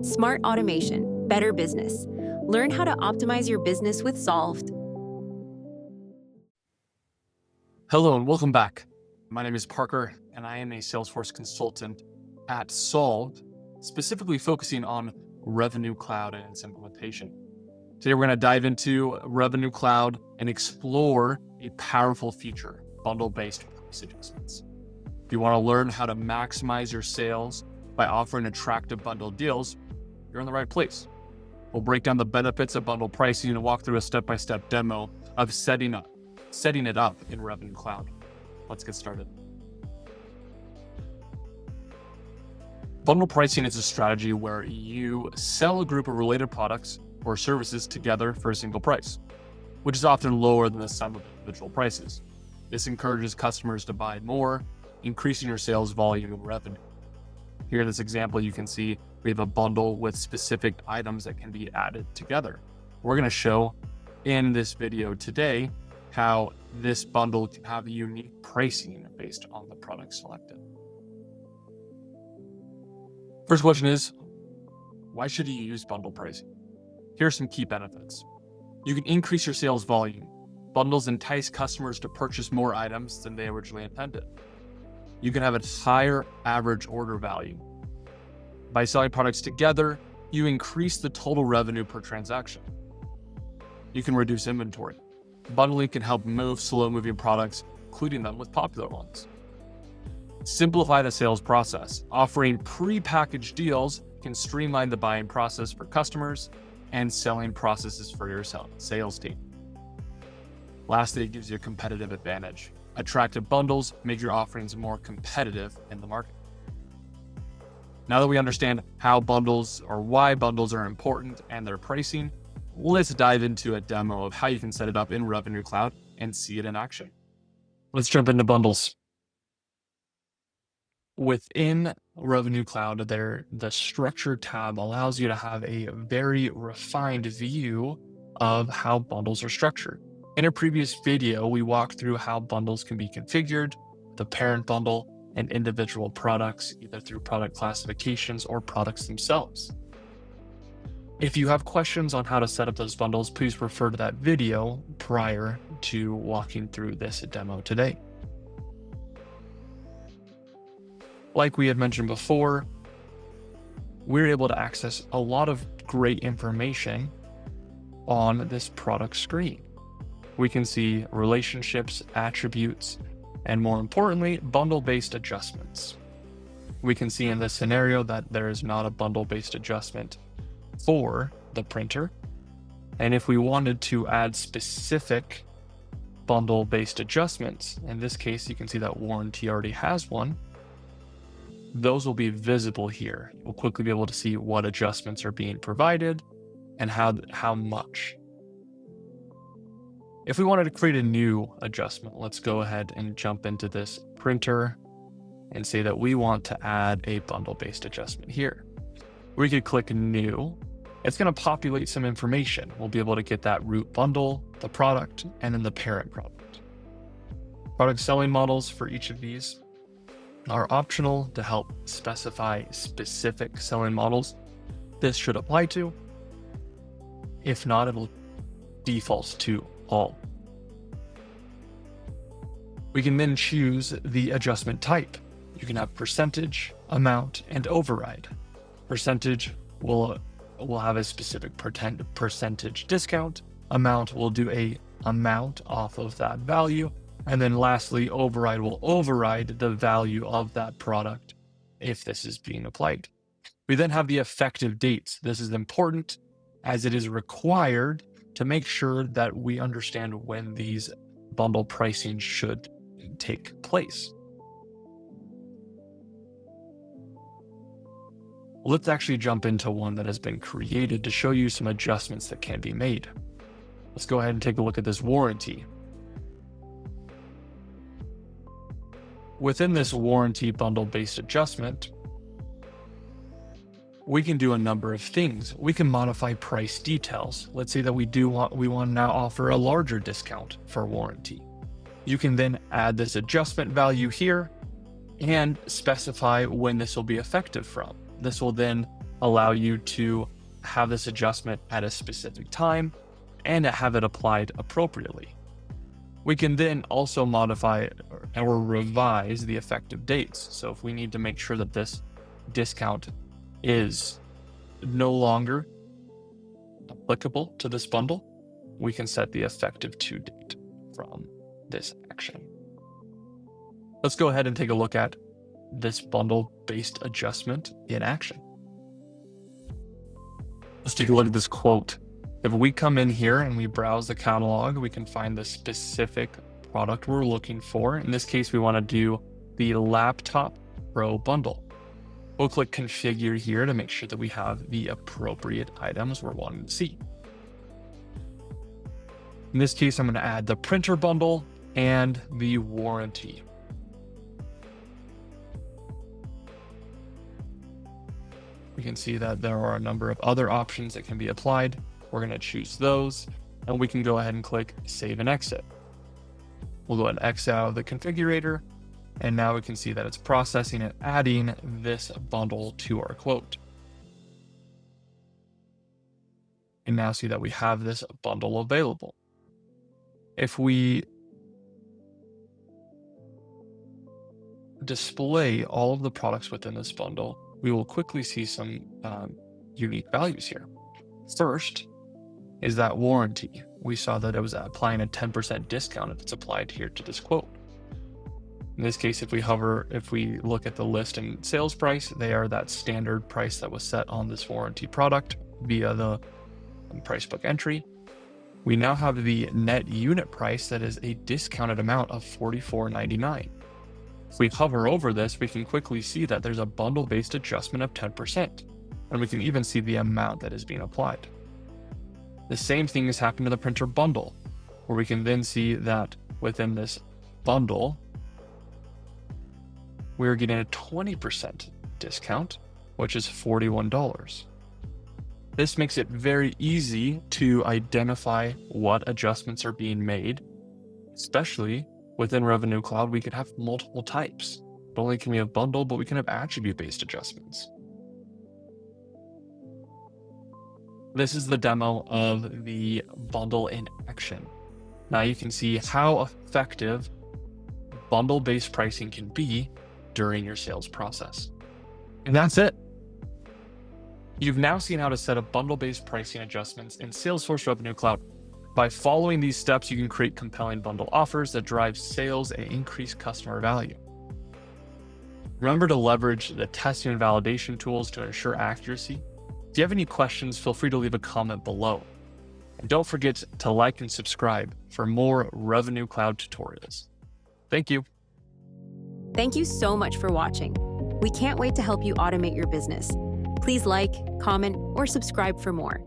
Smart automation, better business. Learn how to optimize your business with Solved. Hello and welcome back. My name is Parker and I am a Salesforce consultant at Solved, specifically focusing on Revenue Cloud and its implementation. Today we're going to dive into Revenue Cloud and explore a powerful feature, bundle-based price adjustments. If you want to learn how to maximize your sales by offering attractive bundle deals, you're in the right place. We'll break down the benefits of bundle pricing and walk through a step-by-step demo of setting it up in Revenue Cloud. Let's get started. Bundle pricing is a strategy where you sell a group of related products or services together for a single price, which is often lower than the sum of individual prices. This encourages customers to buy more, increasing your sales volume and revenue. Here in this example, you can see we have a bundle with specific items that can be added together. We're going to show in this video today how this bundle can have unique pricing based on the product selected. First question is, why should you use bundle pricing? Here are some key benefits. You can increase your sales volume. Bundles entice customers to purchase more items than they originally intended. You can have a higher average order value. By selling products together, you increase the total revenue per transaction. You can reduce inventory. Bundling can help move slow-moving products, including them with popular ones. Simplify the sales process. Offering pre-packaged deals can streamline the buying process for customers and selling processes for your sales team. Lastly, it gives you a competitive advantage. Attractive bundles make your offerings more competitive in the market. Now that we understand how bundles or why bundles are important and their pricing, let's dive into a demo of how you can set it up in Revenue Cloud and see it in action. Let's jump into bundles. Within Revenue Cloud, the Structure tab allows you to have a very refined view of how bundles are structured. In a previous video, we walked through how bundles can be configured, the parent bundle, and individual products, either through product classifications or products themselves. If you have questions on how to set up those bundles, please refer to that video prior to walking through this demo today. Like we had mentioned before, we're able to access a lot of great information on this product screen. We can see relationships, attributes, and more importantly, bundle-based adjustments. We can see in this scenario that there is not a bundle-based adjustment for the printer. And if we wanted to add specific bundle-based adjustments, in this case, you can see that warranty already has one. Those will be visible here. You'll quickly be able to see what adjustments are being provided and how much. If we wanted to create a new adjustment, let's go ahead and jump into this printer and say that we want to add a bundle-based adjustment here. We could click New. It's going to populate some information. We'll be able to get that root bundle, the product, and then the parent product. Product selling models for each of these are optional to help specify specific selling models this should apply to. If not, it'll default to all. We can then choose the adjustment type. You can have percentage, amount, and override. Percentage will have a specific percentage discount. Amount will do a amount off of that value. And then lastly, override will override the value of that product if this is being applied. We then have the effective dates. This is important as it is required to make sure that we understand when these bundle pricing should take place. Let's actually jump into one that has been created to show you some adjustments that can be made. Let's go ahead and take a look at this warranty. Within this warranty bundle-based adjustment, we can do a number of things. We can modify price details. Let's say that we want to now offer a larger discount for warranty. You can then add this adjustment value here and specify when this will be effective from. This will then allow you to have this adjustment at a specific time and to have it applied appropriately. We can then also modify or revise the effective dates. So if we need to make sure that this discount is no longer applicable to this bundle, we can set the effective to date from this action. Let's go ahead and take a look at this bundle-based adjustment in action. Let's take a look at this quote. If we come in here and we browse the catalog, we can find the specific product we're looking for. In this case, we want to do the Laptop Pro bundle. We'll click Configure here to make sure that we have the appropriate items we're wanting to see. In this case, I'm going to add the printer bundle and the warranty. We can see that there are a number of other options that can be applied. We're going to choose those, and we can go ahead and click Save and Exit. We'll go ahead and exit out of the configurator, and now we can see that it's processing and adding this bundle to our quote. And now see that we have this bundle available. If we display all of the products within this bundle, we will quickly see some unique values here. First is that warranty. We saw that it was applying a 10% discount if it's applied here to this quote. In this case, if we look at the list and sales price, they are that standard price that was set on this warranty product via the price book entry. We now have the net unit price that is a discounted amount of $44.99. If we hover over this, we can quickly see that there's a bundle-based adjustment of 10%, and we can even see the amount that is being applied. The same thing has happened to the printer bundle, where we can then see that within this bundle, we're getting a 20% discount, which is $41. This makes it very easy to identify what adjustments are being made, especially within Revenue Cloud. We could have multiple types. Not only can we have bundle, but we can have attribute-based adjustments. This is the demo of the bundle in action. Now you can see how effective bundle-based pricing can be during your sales process. And that's it. You've now seen how to set up bundle-based pricing adjustments in Salesforce Revenue Cloud. By following these steps, you can create compelling bundle offers that drive sales and increase customer value. Remember to leverage the testing and validation tools to ensure accuracy. If you have any questions, feel free to leave a comment below. And don't forget to like and subscribe for more Revenue Cloud tutorials. Thank you. Thank you so much for watching. We can't wait to help you automate your business. Please like, comment, or subscribe for more.